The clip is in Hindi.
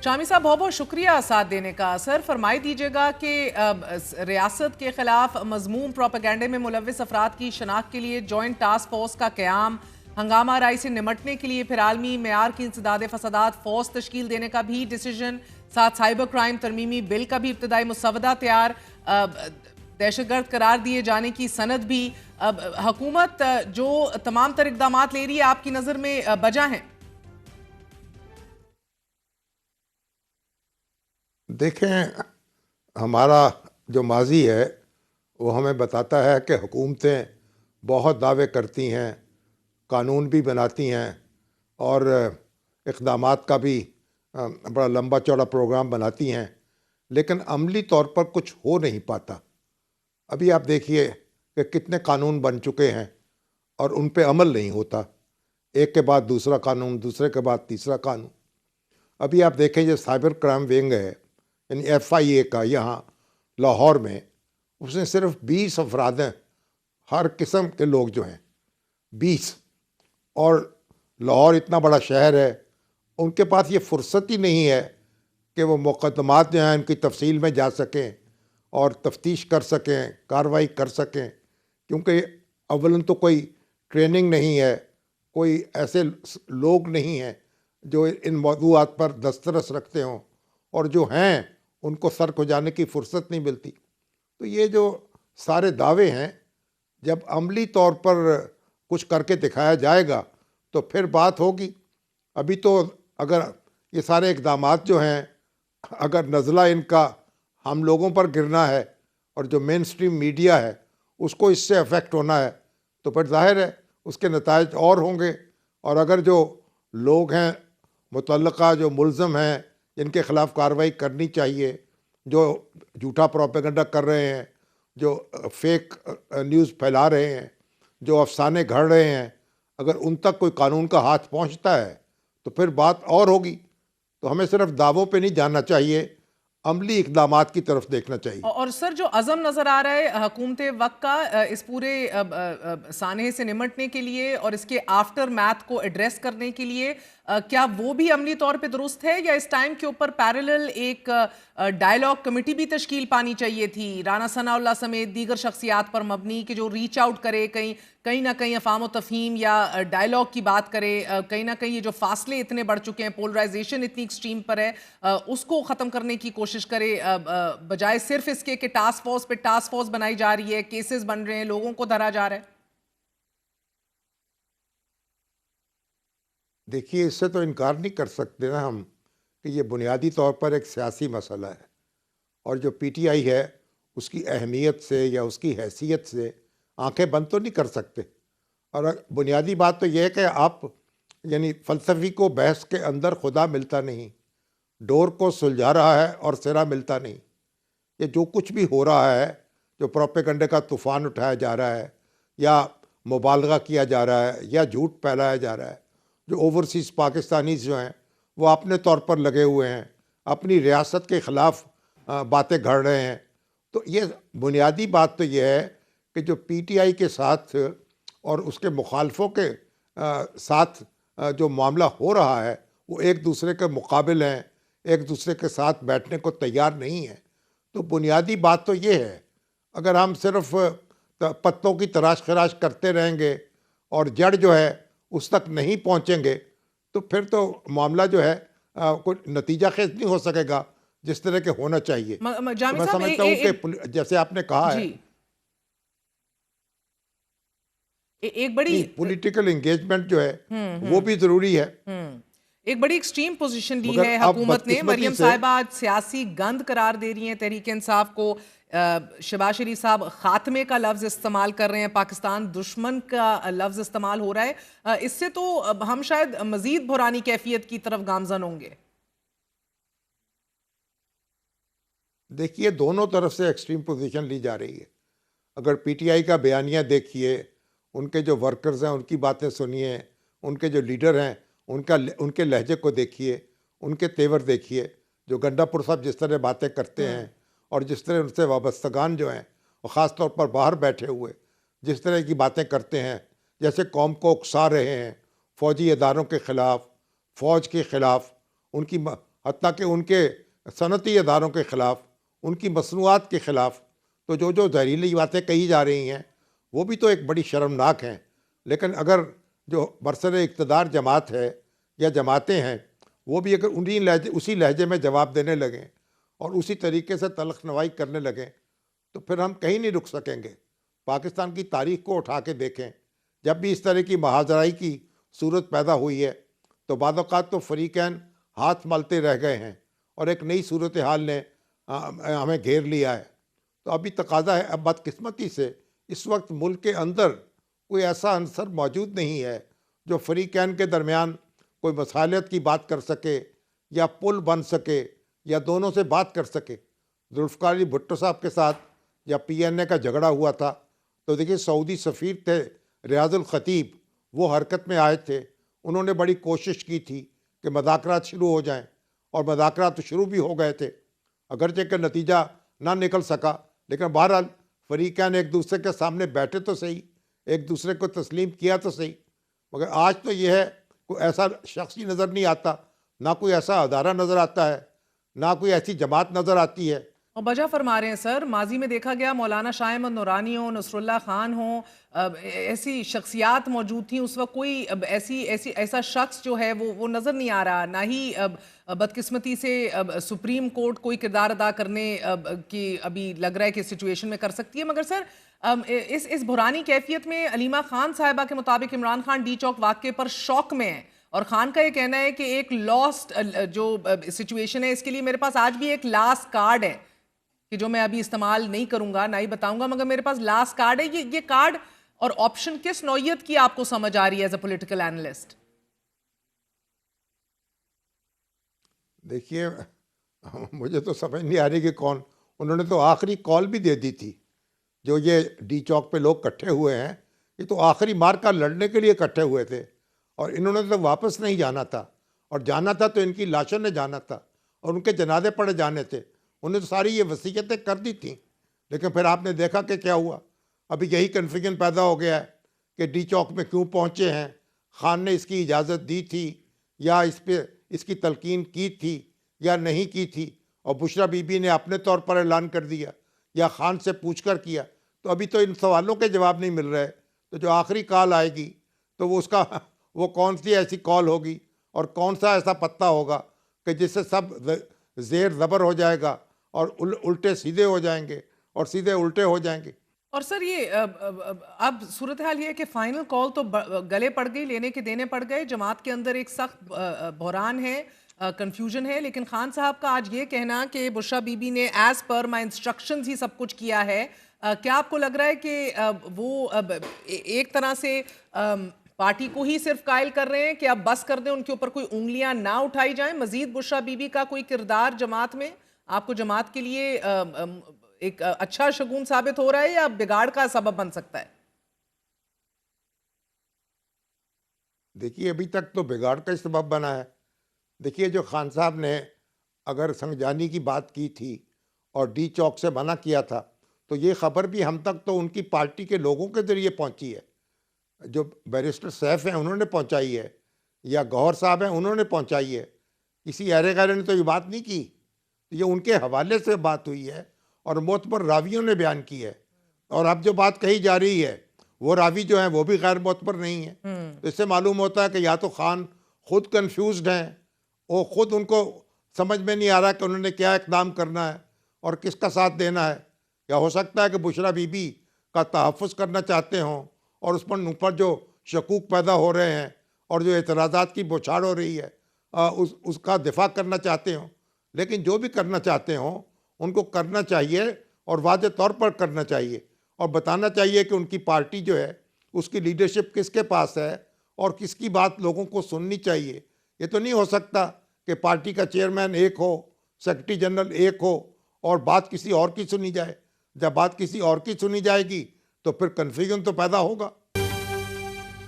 शामी साहब बहुत बहुत शुक्रिया साथ देने का। सर फरमाई दीजिएगा कि रियासत के खिलाफ मजमूम प्रोपेगेंडे में मुलविस अफराद की शनाख्त के लिए जॉइंट टास्क फोर्स का क़याम, हंगामा राई से निमटने के लिए फिर आलमी मेयार की इंसदाद फसादात फौज तश्कील देने का भी डिसीजन, साथ साइबर क्राइम तरमीमी बिल का भी इब्तदाई मुसवदा तैयार, दहशतगर्द करार दिए जाने की सनद भी। हुकूमत जो तमाम तर इकदाम ले रही है आपकी नज़र में बजा हैं? देखें, हमारा जो माजी है वो हमें बताता है कि हुकूमतें बहुत दावे करती हैं, कानून भी बनाती हैं और इक़दामात का भी बड़ा लंबा चौड़ा प्रोग्राम बनाती हैं, लेकिन अमली तौर पर कुछ हो नहीं पाता। अभी आप देखिए कि कितने कानून बन चुके हैं और उन पे अमल नहीं होता। एक के बाद दूसरा कानून, दूसरे के बाद तीसरा कानून। अभी आप देखें जो साइबर क्राइम विंग है यानी FIA का यहाँ लाहौर में, उसने सिर्फ 20 अफराद हैं, हर किस्म के लोग जो हैं 20, और लाहौर इतना बड़ा शहर है, उनके पास ये फुर्सत ही नहीं है कि वो मुकदमात जो हैं उनकी तफसील में जा सकें और तफ्तीश कर सकें, कार्रवाई कर सकें, क्योंकि अवलन तो कोई ट्रेनिंग नहीं है, कोई ऐसे लोग नहीं हैं जो इन मौज़ूआत पर दस्तरस रखते हों, और जो हैं उनको सर को जाने की फुर्सत नहीं मिलती। तो ये जो सारे दावे हैं, जब अमली तौर पर कुछ करके दिखाया जाएगा तो फिर बात होगी। अभी तो अगर ये सारे इक़दामात जो हैं, अगर नज़ला इनका हम लोगों पर गिरना है और जो मेन स्ट्रीम मीडिया है उसको इससे अफेक्ट होना है, तो फिर जाहिर है उसके नताइज और होंगे। और अगर जो लोग हैं मुतल्लका जो मुल्ज़म हैं, जिनके ख़िलाफ़ कार्रवाई करनी चाहिए, जो झूठा प्रोपेगेंडा कर रहे हैं, जो फेक न्यूज़ फैला रहे हैं, जो अफसाने घड़ रहे हैं, अगर उन तक कोई कानून का हाथ पहुंचता है तो फिर बात और होगी। तो हमें सिर्फ दावों पे नहीं जाना चाहिए, अमली इक़दामात की तरफ देखना चाहिए। और सर जो अज़म नज़र आ रहा है हुकूमत वक्त का इस पूरे सानहे से निमटने के लिए और इसके आफ्टर मैथ को एड्रेस करने के लिए, क्या वो भी अमली तौर पे दुरुस्त है, या इस टाइम के ऊपर पैरेलल एक डायलॉग कमेटी भी तश्कील पानी चाहिए थी, राना सनाउल्लाह समेत दीगर शख्सियात पर मबनी, कि जो रीच आउट करे, कहीं ना कहीं अफाम तफहीम या डायलॉग की बात करे, कहीं ना कहीं ये जो फासले इतने बढ़ चुके हैं, पोलराइजेशन इतनी एक्सट्रीम पर है, उसको ख़त्म करने की कोशिश करे, बजाय सिर्फ इसके कि टास्क फोर्स पे टास्क फोर्स बनाई जा रही है, केसेस बन रहे हैं, लोगों को धरा जा रहा है। देखिए, इससे तो इनकार नहीं कर सकते ना हम कि ये बुनियादी तौर पर एक सियासी मसला है, और जो PTI है उसकी अहमियत से या उसकी हैसियत से आंखें बंद तो नहीं कर सकते। और बुनियादी बात तो यह है कि आप यानी फ़लसफ़ी को बहस के अंदर खुदा मिलता नहीं, डोर को सुलझा रहा है और सिरा मिलता नहीं। ये जो कुछ भी हो रहा है, जो प्रोपेगेंडे का तूफ़ान उठाया जा रहा है, या मुबालगा किया जा रहा है, या झूठ फैलाया जा रहा है, जो ओवरसीज़ पाकिस्तानीज़ जो हैं वो अपने तौर पर लगे हुए हैं, अपनी रियासत के ख़िलाफ़ बातें घड़ रहे हैं, तो ये बुनियादी बात तो ये है कि जो PTI के साथ और उसके मुखालफों के साथ जो मामला हो रहा है वो एक दूसरे के मुकाबिल हैं, एक दूसरे के साथ बैठने को तैयार नहीं है। तो बुनियादी बात तो ये है, अगर हम सिर्फ पत्तों की तराश खराश करते रहेंगे और जड़ जो है उस तक नहीं पहुंचेंगे, तो फिर तो मामला जो है कोई नतीजा खेज नहीं हो सकेगा जिस तरह के होना चाहिए। तो मैं समझता हूँ कि जैसे आपने कहा है, एक बड़ी पॉलिटिकल एंगेजमेंट जो है वो भी जरूरी है। एक बड़ी एक्सट्रीम पोजीशन ली है हुकूमत ने। मरियम साहिबा आज सियासी गंद करार दे रही हैं तहरीक इंसाफ को। शहबाज शरीफ साहब खात्मे का लफ्ज़ इस्तेमाल कर रहे हैं, पाकिस्तान दुश्मन का लफ्ज़ इस्तेमाल हो रहा है। इससे तो हम शायद मजीद बुरानी कैफियत की तरफ गामजन होंगे। देखिए, दोनों तरफ से एक्सट्रीम पोजीशन ली जा रही है। अगर PTI का बयानिया देखिए, उनके जो वर्कर्स हैं उनकी बातें सुनिए, उनके जो लीडर हैं उनके लहजे को देखिए, उनके तेवर देखिए, जो गंडापुर साहब जिस तरह बातें करते हैं और जिस तरह उनसे वाबस्तगान जो हैं और ख़ास तौर पर बाहर बैठे हुए जिस तरह की बातें करते हैं, जैसे कौम को उकसा रहे हैं फ़ौजी इदारों के ख़िलाफ़, फ़ौज के ख़िलाफ़, उनकी हत्ता कि उनके सनती अदारों के ख़िलाफ़, उनकी मसनूआत के ख़िलाफ़। तो जो जो जहरीली बातें कही जा रही हैं वो भी तो एक बड़ी शर्मनाक हैं। लेकिन अगर जो बरसर इक़्तिदार जमात है या जमातें हैं वो भी अगर उसी लहजे में जवाब देने लगें और उसी तरीके से तलख़ नवाई करने लगें तो फिर हम कहीं नहीं रुक सकेंगे। पाकिस्तान की तारीख़ को उठा के देखें, जब भी इस तरह की महाजराई की सूरत पैदा हुई है तो बाद औक़ात तो फ़रीक़ैन हाथ मलते रह गए हैं और एक नई सूरत हाल ने हमें घेर लिया है। तो अभी तकाज़ा है, अब बदकिस्मती से इस वक्त मुल्क के अंदर कोई ऐसा अंसर मौजूद नहीं है जो फ़रीक़ैन के दरमियान कोई मसालियत की बात कर सके या पुल बन सके या दोनों से बात कर सके। जुल्फ़िकार अली भुट्टो साहब के साथ या PNA का झगड़ा हुआ था तो देखिए सऊदी सफ़ीर थे रियाज़ुल ख़तीब, वो हरकत में आए थे। उन्होंने बड़ी कोशिश की थी कि मुज़ाकरात शुरू हो जाएं और मुज़ाकरात तो शुरू भी हो गए थे, अगरचे कि नतीजा ना निकल सका। लेकिन बहरहाल फ़रीक़ैन एक दूसरे के सामने बैठे तो सही, एक दूसरे को तस्लीम किया तो सही। मगर आज तो यह है कोई ऐसा शख्स ही नज़र नहीं आता, ना कोई ऐसा अदारा नज़र आता है, ना कोई ऐसी जमात नज़र आती है। और वजह फरमा रहे हैं सर, माजी में देखा गया मौलाना शाह अहमद नूरानी हो, नसरुल्लाह खान हो, ऐसी शख्सियात मौजूद थी उस वक्त। कोई ऐसा शख्स जो है वो नज़र नहीं आ रहा। ना ही बदकिस्मती से सुप्रीम कोर्ट कोई किरदार अदा करने की अभी लग रहा है कि सिचुएशन में कर सकती है। मगर सर इस बुरानी कैफियत में अलीमा खान साहिबा के मुताबिक इमरान खान डी चौक वाक़े पर शौक में है और खान का ये कहना है कि एक लॉस्ट जो सिचुएशन है, इसके लिए मेरे पास आज भी एक लास्ट कार्ड है कि जो मैं अभी इस्तेमाल नहीं करूंगा, ना ही बताऊंगा, मगर मेरे पास लास्ट कार्ड है। ये कार्ड और ऑप्शन किस नौयत की आपको समझ आ रही है एज अ पॉलिटिकल एनालिस्ट? देखिए मुझे तो समझ नहीं आ रही कि कौन, उन्होंने तो आखिरी कॉल भी दे दी थी। जो ये डी चौक पे लोग इकट्ठे हुए हैं ये तो आखिरी मार्का लड़ने के लिए इकट्ठे हुए थे और इन्होंने तो वापस नहीं जाना था, और जाना था तो इनकी लाशों ने जाना था और उनके जनाजे पड़े जाने थे। उन्हें तो सारी ये वसीयतें कर दी थी। लेकिन फिर आपने देखा कि क्या हुआ। अभी यही कन्फ्यूजन पैदा हो गया है कि डी चौक में क्यों पहुँचे हैं, खान ने इसकी इजाज़त दी थी या इस पर इसकी तलकीन की थी या नहीं की थी, और बुशरा बीबी ने अपने तौर पर ऐलान कर दिया या खान से पूछ कर किया। तो अभी तो इन सवालों के जवाब नहीं मिल रहे। तो जो आखिरी कॉल आएगी तो वो कौन सी ऐसी कॉल होगी और कौन सा ऐसा पत्ता होगा कि जिससे सब ज़ेर ज़बर हो जाएगा और उल्टे सीधे हो जाएंगे और सीधे उल्टे हो जाएंगे। और सर ये अब सूरत हाल ये है कि फाइनल कॉल तो गले पड़ गई, लेने के देने पड़ गए। जमात के अंदर एक सख्त बहरान है, कंफ्यूजन है। लेकिन खान साहब का आज ये कहना कि बुशरा बीबी ने एज पर माई इंस्ट्रक्शंस ही सब कुछ किया है, क्या आपको लग रहा है कि वो एक तरह से पार्टी को ही सिर्फ कायल कर रहे हैं कि अब बस कर दें, उनके ऊपर कोई उंगलियां ना उठाई जाएं? मजीद बुशरा बीबी का कोई किरदार जमात में आपको जमात के लिए एक अच्छा शगुन साबित हो रहा है या बिगाड़ का सबब बन सकता है? देखिए अभी तक तो बिगाड़ का ही सबब बना है। देखिए जो खान साहब ने अगर संगजानी की बात की थी और डी चौक से मना किया था तो ये खबर भी हम तक तो उनकी पार्टी के लोगों के ज़रिए पहुंची है। जो बैरिस्टर सैफ हैं उन्होंने पहुंचाई है या गौहर साहब हैं उन्होंने पहुंचाई है। किसी अहरे गैरे ने तो ये बात नहीं की, ये उनके हवाले से बात हुई है और मोतबर रावियों ने बयान की है। और अब जो बात कही जा रही है वो रावी जो हैं वो भी गैर मोतबर नहीं है। तो इससे मालूम होता है कि या तो खान खुद कंफ्यूज्ड हैं, वो खुद उनको समझ में नहीं आ रहा कि उन्होंने क्या इक़दाम करना है और किसका साथ देना है, या हो सकता है कि बुशरा बीबी का तहफ़्फ़ुज़ करना चाहते हों और उस पर जो शकूक पैदा हो रहे हैं और जो एतराज़ात की बौछार हो रही है उसका दिफा करना चाहते हों। लेकिन जो भी करना चाहते हों उनको करना चाहिए और वाज़ेह तौर पर करना चाहिए और बताना चाहिए कि उनकी पार्टी जो है उसकी लीडरशिप किसके पास है और किसकी बात लोगों को सुननी चाहिए। ये तो नहीं हो सकता कि पार्टी का चेयरमैन एक हो, सेक्रेटरी जनरल एक हो और बात किसी और की सुनी जाए। जब बात किसी और की सुनी जाएगी तो फिर कन्फ्यूजन तो पैदा होगा।